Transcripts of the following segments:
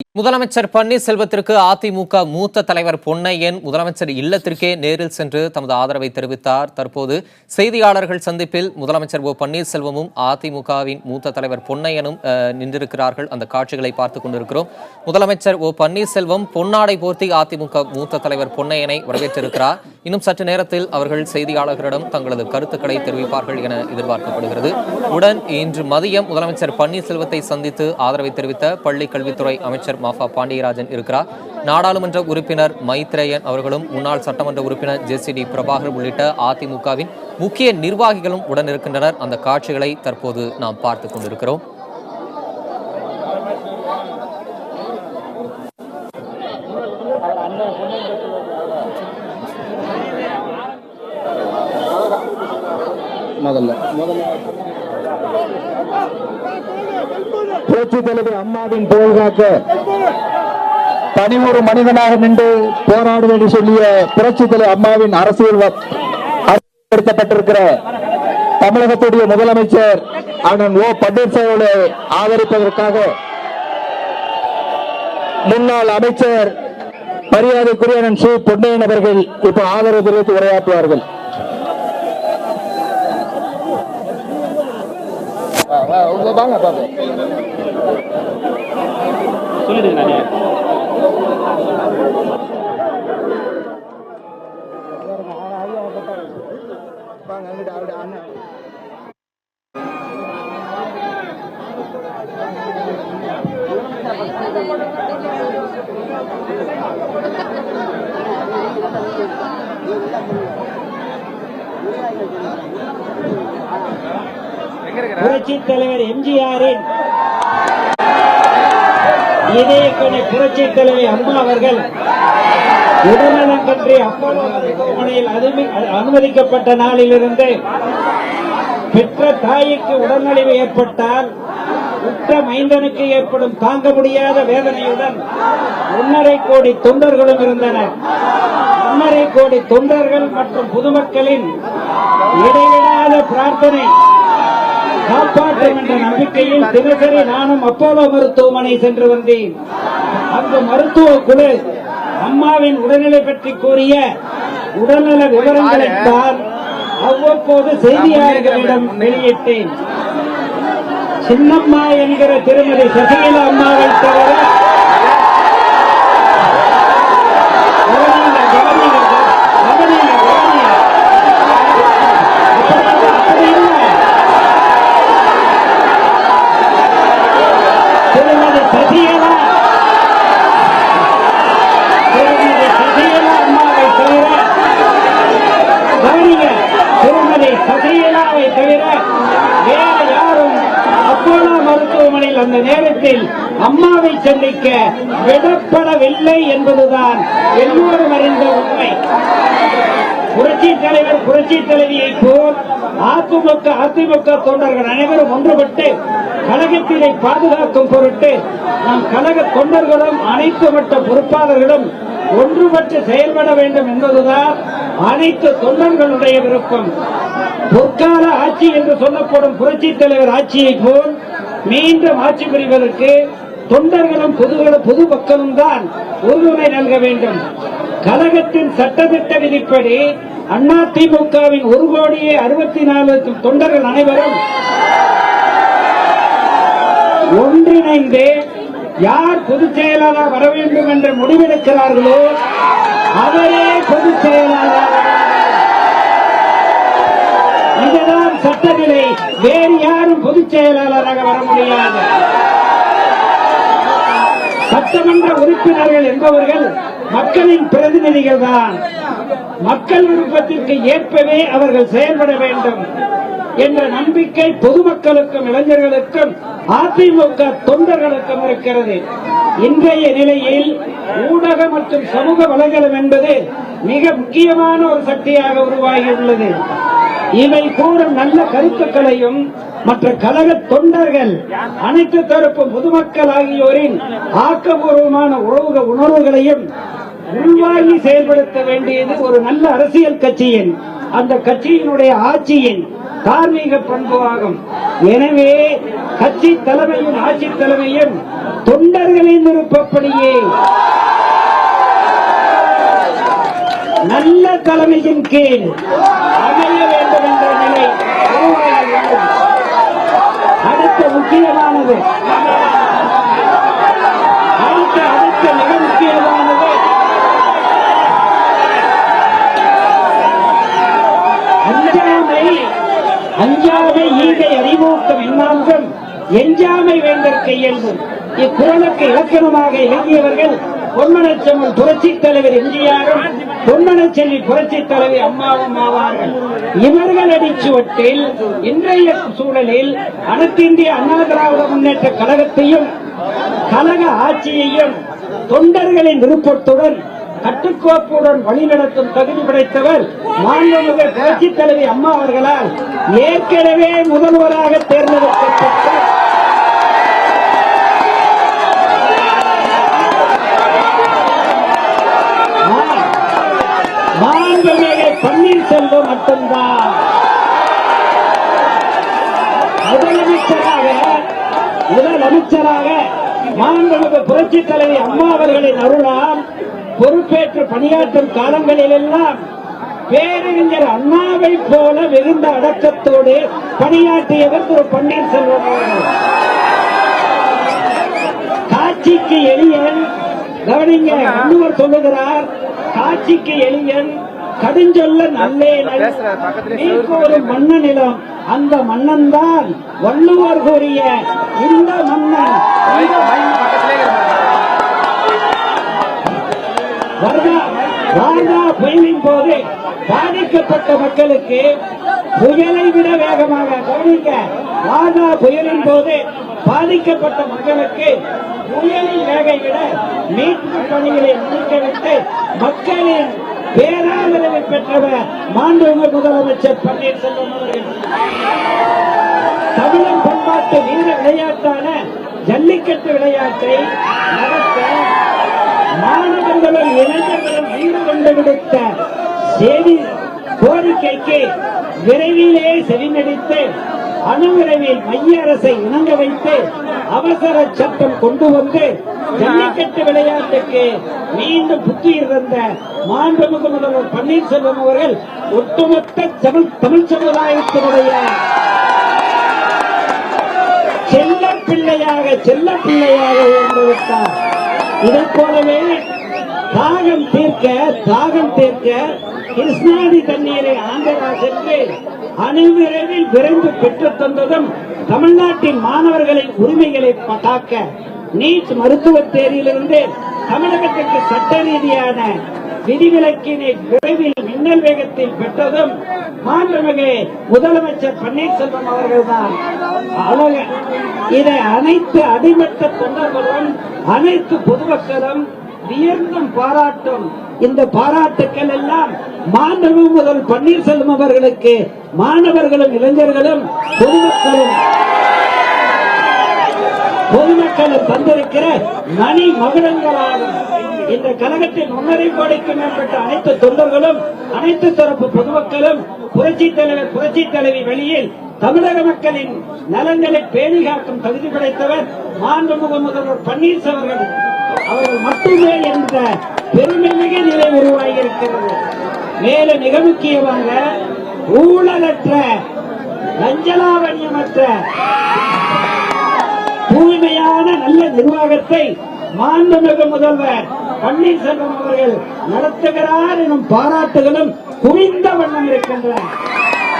முதலமைச்சர் பன்னீர்செல்வத்திற்கு அதிமுக மூத்த தலைவர் பொன்னையன் முதலமைச்சர் இல்லத்திற்கே நேரில் சென்று தமது ஆதரவை தெரிவித்தார். தற்போது செய்தியாளர்கள் சந்திப்பில் முதலமைச்சர் பன்னீர்செல்வமும் அதிமுகவின் மூத்த தலைவர் பொன்னையனும் நின்றிருக்கிறார்கள். அந்த காட்சிகளை பார்த்துக் கொண்டிருக்கிறோம். முதலமைச்சர் பன்னீர்செல்வம் பொன்னாடை போர்த்தி அதிமுக மூத்த தலைவர் பொன்னையனை வரவேற்றிருக்கிறார். இன்னும் சற்று நேரத்தில் அவர்கள் செய்தியாளர்களிடம் தங்களது கருத்துக்களை தெரிவிப்பார்கள் என எதிர்பார்க்கப்படுகிறது. உடன் இன்று மதியம் முதலமைச்சர் பன்னீர்செல்வத்தை சந்தித்து ஆதரவை தெரிவித்த பள்ளிக் கல்வித்துறை அமைச்சர் மாஃபா பாண்டியராஜன் இருக்கிறார். நாடாளுமன்ற உறுப்பினர் மைத்ரேயன் அவர்களும் முன்னாள் சட்டமன்ற உறுப்பினர் ஜேசிடி பிரபாகர் உள்ளிட்ட அதிமுகவின் முக்கிய நிர்வாகிகளும் உடன் இருக்கின்றனர். அந்த காட்சிகளை தற்போது நாம் பார்த்துக் கொண்டிருக்கிறோம். புரட்சி தலைவர் அம்மாவின் புகழ்காக்க தனி ஒரு மனிதனாக நின்று போராடுவது சொல்லிய புரட்சி தலைவர் அம்மாவின் அரசியல் தமிழகத்துடைய முதலமைச்சர் அண்ணன் பன்னீர்செல்வத்தை ஆதரிப்பதற்காக முன்னாள் அமைச்சர் மரியாதைக்குரிய அண்ணன் பொன்னையன் அவர்கள் இப்ப ஆதரவு தெரிவித்து உரையாற்றுவார்கள். வாங்க பாப்பா சொல்லிடுங்க. புரட்சி தலைவர் எம்ஜிஆரின் இதயக்கணி புரட்சி தலைவர் அம்மா அவர்கள் உடல்நலம் கன்றி அப்போலோ மருத்துவமனையில் அனுமதிக்கப்பட்ட நாளிலிருந்து பெற்ற தாய்க்கு உடல்நலிவு ஏற்பட்டால் உற்ற மைந்தனுக்கு ஏற்படும் தாங்க முடியாத வேதனையுடன் 1.5 கோடி தொண்டர்களும் இருந்தனர். 1.5 கோடி தொண்டர்கள் மற்றும் பொதுமக்களின் இடைவிடாத பிரார்த்தனை காப்பாற்றும் என்ற நம்பிக்கையில் தினசரி நானும் அப்போலோ மருத்துவமனை சென்று வந்தேன். அங்கு மருத்துவ குழு அம்மாவின் உடல்நிலை பற்றி கூறிய உடல்நல விவரங்களை தான் அவ்வப்போது செய்தியாளர்களிடம் வெளியிட்டேன். சின்னம்மா என்கிற திருமதி சசிகலா அம்மாவை தவிர மருத்துவமனையில் அந்த நேரத்தில் அம்மாவை சந்திக்க விடப்படவில்லை என்பதுதான் எல்லோரும் அறிந்த உண்மை. புரட்சி தலைவர் புரட்சி தலைவியை போல் அதிமுக தொண்டர்கள் அனைவரும் ஒன்றுபட்டு கழகத்தினை பாதுகாக்கும் பொருட்டு நம் கழக தொண்டர்களும் அனைத்து மட்ட பொறுப்பாளர்களும் ஒன்றுபட்டு செயல்பட வேண்டும் என்பதுதான் அனைத்து தொண்டர்களுடைய விருப்பம். பொற்கால ஆட்சி என்று சொல்லப்படும் புரட்சி தலைவர் ஆட்சியை போல் மீண்டும் ஆட்சி புரிவதற்கு தொண்டர்களும் பொதுமக்களும் தான் உறுதுணை நல்க வேண்டும். கழகத்தின் சட்டத்திட்ட விதிப்படி அதிமுகவின் 1,64,00,000 தொண்டர்கள் அனைவரும் ஒன்றிணைந்து யார் பொதுச் செயலாளர் வர வேண்டும் என்று முடிவெடுக்கிறார்களோ அவரே பொதுச் செயலாளர். இதுதான் சட்டநிலை. வேறு யாரும் பொதுச் செயலாளராக வர முடியாது. சட்டமன்ற உறுப்பினர்கள் என்பவர்கள் மக்களின் பிரதிநிதிகள் தான். மக்கள் விருப்பத்திற்கு ஏற்பவே அவர்கள் செயல்பட வேண்டும் என்ற நம்பிக்கை பொதுமக்களுக்கும் இளைஞர்களுக்கும் அதிமுக தொண்டர்களுக்கும் இருக்கிறது. இன்றைய நிலையில் ஊடக மற்றும் சமூக வலைதளம் என்பது மிக முக்கியமான ஒரு சக்தியாக உருவாகியுள்ளது. இவை கூறும் நல்ல கருத்துக்களையும் மற்ற கழக தொண்டர்கள் அனைத்து தரப்பு பொதுமக்கள் ஆகியோரின் ஆக்கப்பூர்வமான உணர்வுகளையும் உள்வாங்கி செயல்படுத்த வேண்டியது ஒரு நல்ல அரசியல் கட்சியின் அந்த கட்சியினுடைய ஆட்சியின் தார்மீக பண்பு ஆகும். எனவே கட்சி தலைமையும் ஆட்சி தலைமையும் தொண்டர்களின் விருப்பப்படியே நல்ல தலைமையின் கீழ் அமைய வேண்டும் என்ற நிலை உருவாக வேண்டும். அடுத்த முக்கியமானது அடுத்த மிக முக்கியமானது அஞ்சாமை ஈகை அறிவூக்கம் எண்ணாங்கம் எஞ்சாமை வேண்டற்க இயல்பும். இக்குறளுக்கு இலக்கணமாக இலங்கியவர்கள் பொன்மனச்செம்மல் புரட்சி தலைவர் எம்ஜிஆரும் பொன்மனச்செல்வி புரட்சி தலைவர் அம்மாவும் ஆவார்கள். இவர்கள் அடிச்சுவட்டில் இன்றைய சூழலில் அனைத்து இந்திய அண்ணா திராவிட முன்னேற்ற கழகத்தையும் கழக ஆட்சியையும் தொண்டர்களின் விருப்பத்துடன் கட்டுக்கோப்புடன் வழிநடத்தும் தகுதி படைத்தவர் மாண்புமிகு புரட்சி தலைவி அம்மா அவர்களால் ஏற்கனவே முதல்வராக தேர்ந்தெடுக்கப்பட்ட மாண்புமிகு பன்னீர்செல்வம் மட்டும்தான் முதலமைச்சராக மாண்புமிகு புரட்சி தலைவி அம்மா அவர்களின் அருளால் பொறுப்பேற்று பணியாற்றும் காலங்களில் எல்லாம் பேரறிஞர் அண்ணாவை போல மிகுந்த அடக்கத்தோடு பணியாற்றியவர் திரு பன்னீர்செல்வம் அவர்கள். காட்சிக்கு எளியன், கவனிங்க, இன்னொரு சொல்லுகிறார், காட்சிக்கு எளியன் கடுஞ்சொல்ல நல்லேனல் நீக்கு ஒரு மன்ன நிலம், அந்த மன்னன் தான் வள்ளுவர் கூறிய இந்த மன்னன். வார்தா புயலின் போது பாதிக்கப்பட்ட மக்களுக்கு புயலை விட வேகமாக கவனிக்க, வார்தா புயலின் போது பாதிக்கப்பட்ட மக்களுக்கு புயலின் வேகை விட மீட்பு பணிகளை முடிக்கவிட்டு மக்களின் பேராதரவை பெற்றவர் மாண்புமிகு முதலமைச்சர் பன்னீர்செல்வம் அவர்கள். தமிழர் பண்பாட்டு வீர விளையாட்டான ஜல்லிக்கட்டு விளையாட்டை நடத்த மாணவர்களும் இளைஞர்களும் வீடு கொண்டு விடுத்த செய்தி கோரிக்கைக்கு விரைவிலே செவிமடித்து அணுவிரைவில் மைய அரசை இணங்க வைத்து அவசர சட்டம் கொண்டு வந்து ஜல்லிக்கட்டு விளையாட்டுக்கு மீண்டும் புத்துயிர் தந்த மாண்புமிகு முதல்வர் பன்னீர்செல்வம் அவர்கள் ஒட்டுமொத்த தமிழ் சமுதாயத்தினுடைய செல்ல பிள்ளையாக உயர்ந்துவிட்டார். இதை போலவே தாகம் தீர்க்க கிருஷ்ணாதி தண்ணீரை ஆந்திரா சென்று அணுவிரைவில் விரைந்து பெற்றுத் தந்ததும் தமிழ்நாட்டின் மாணவர்களின் உரிமைகளை காக்க நீட் மருத்துவ தேர்விலிருந்து தமிழகத்திற்கு சட்ட ரீதியான விதிவிலக்கினை விரைவில் மின்னல் வேகத்தில் பெற்றதும் மாண்புமிகு முதலமைச்சர் பன்னீர்செல்வம் அவர்கள்தான். இதை அனைத்து அடிமட்ட தொண்டர்களும் அனைத்து பொதுமக்களும் வியர்ந்தும் பாராட்டும். இந்த பாராட்டுக்கள் எல்லாம் மாண்புமிகு முதல்வர் பன்னீர்செல்வம் அவர்களுக்கு மாணவர்களும் இளைஞர்களும் பொதுமக்களும் தந்திருக்கிற மணி மகுடங்களாகும். இந்த கழகத்தின் 1.5 கோடிக்கு மேற்பட்ட அனைத்து தொண்டர்களும் அனைத்து தரப்பு பொதுமக்களும் புரட்சி தலைவி வழியில் தமிழக மக்களின் நலன்களை பேணி காக்கும் தகுதி படைத்தவர் மாண்புமிகு முதல்வர் பன்னீர்செல்வம் அவர்கள் மட்டுமே என்ற பெருமைமிகு நிலை உருவாகியிருக்கிறது. மேலும் மிக முக்கியமாக ஊழலற்ற லஞ்சலாவண்யமற்ற தூய்மையான நல்ல நிர்வாகத்தை மாண்புமிகு முதல்வர் பன்னீர்செல்வம் அவர்கள் நடத்துகிறார் எனும் பாராட்டுகளும் குவிந்த வண்ணம் இருக்கின்றன.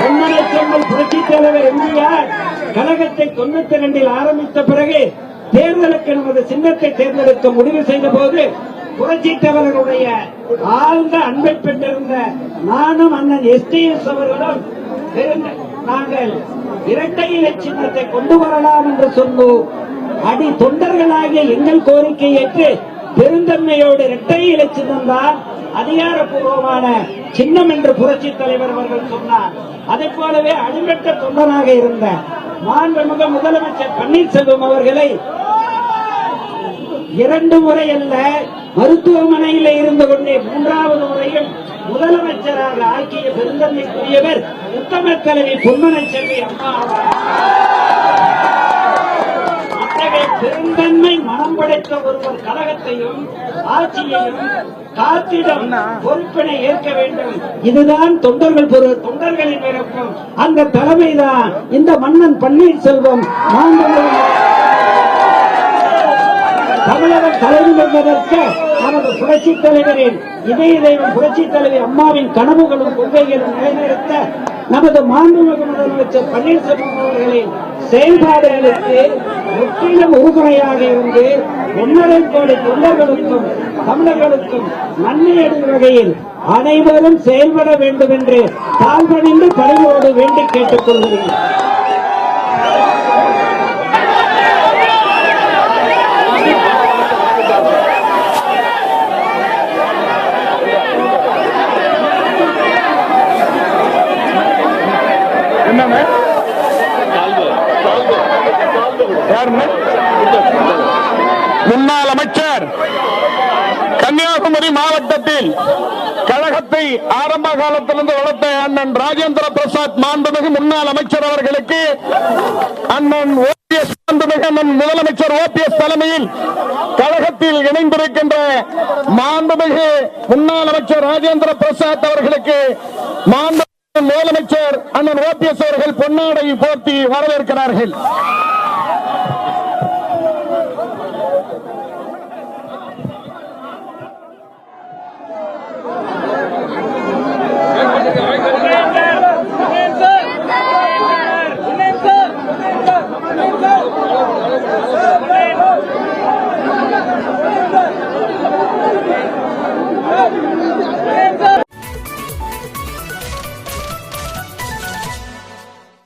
பொன்மனச்செம்மல் புரட்சி தலைவர் எம்ஜிஆர் கழகத்தை 92 ஆரம்பித்த பிறகு தேர்தலுக்கு நமது சின்னத்தை தேர்ந்தெடுக்க முடிவு செய்த போது புரட்சி தலைவருடைய ஆழ்ந்த அன்பை பெற்றிருந்த நானும் அண்ணன் எஸ்டிஎஸ் அவர்களும் நாங்கள் இரட்டை இலை சின்னத்தை கொண்டு வரலாம் என்று சொன்னோம். அடி தொண்டர்களாகிய எங்கள் கோரிக்கை ஏற்று பெருந்தன்மையோடு இரட்டை இலை சின்னம் தான் அதிகாரப்பூர்வமான சின்னம் என்று புரட்சி தலைவர் அவர்கள் சொன்னார். அதை போலவே அடிமட்ட தொண்டனாக இருந்த மாண்புமிகு முதலமைச்சர் பன்னீர்செல்வம் அவர்களை 2 முறை அல்ல மருத்துவமனையில் இருந்து கொண்டே 3வது முறையும் முதலமைச்சராக ஆக்கிய பெருந்தன்மைக்குரியவர் உத்தம தலைவி பொன்மனை செல்வி அம்மா அத்தகைய பெருந்தன்மை மனம் படைத்த ஒருவர் கழகத்தையும் ஆட்சியையும் காத்திடம் பொறுப்பினை ஏற்க வேண்டும். இதுதான் தொண்டர்களின் விருப்பம். அந்த தலைமைதான் இந்த மன்னன் பன்னீர்செல்வம் தமிழகம் தலைவர் என்பதற்கு நமது புரட்சி தலைவரின் இதய தெய்வம் புரட்சி தலைவி அம்மாவின் கனவுகளும் கொள்கைகளும் நிலைநிறுத்த நமது மாண்புமிகு முதலமைச்சர் பன்னீர்செல்வம் அவர்களின் செயல்பாடுகளுக்கு முற்றிலும் உறுதுணையாக இருந்து 1.5 கோடி தொண்டர்களுக்கும் தமிழர்களுக்கும் நன்மை அடையும் வகையில் அனைவரும் செயல்பட வேண்டும் என்று தாழ்வணிந்து பணிவோடு வேண்டி கேட்டுக் கொள்கிறேன். முன்னாள் அமைச்சர் கன்னியாகுமரி மாவட்டத்தில் கழகத்தை ஆரம்ப காலத்திலிருந்து வளர்த்த அண்ணன் ராஜேந்திர பிரசாத் மாண்புமிகு முன்னாள் அமைச்சர் அவர்களுக்கு அண்ணன் ஓபிஎஸ் மாண்புமிகு அண்ணன் முதலமைச்சர் ஓபிஎஸ் தலைமையில் கழகத்தில் இணைந்திருக்கின்ற மாண்புமிகு முன்னாள் அமைச்சர் ராஜேந்திர பிரசாத் அவர்களுக்கு மாண்புமிகு முதலமைச்சர் அண்ணன் ஓபிஎஸ் அவர்கள் பொன்னாடை போர்த்தி வரவேற்கிறார்கள்.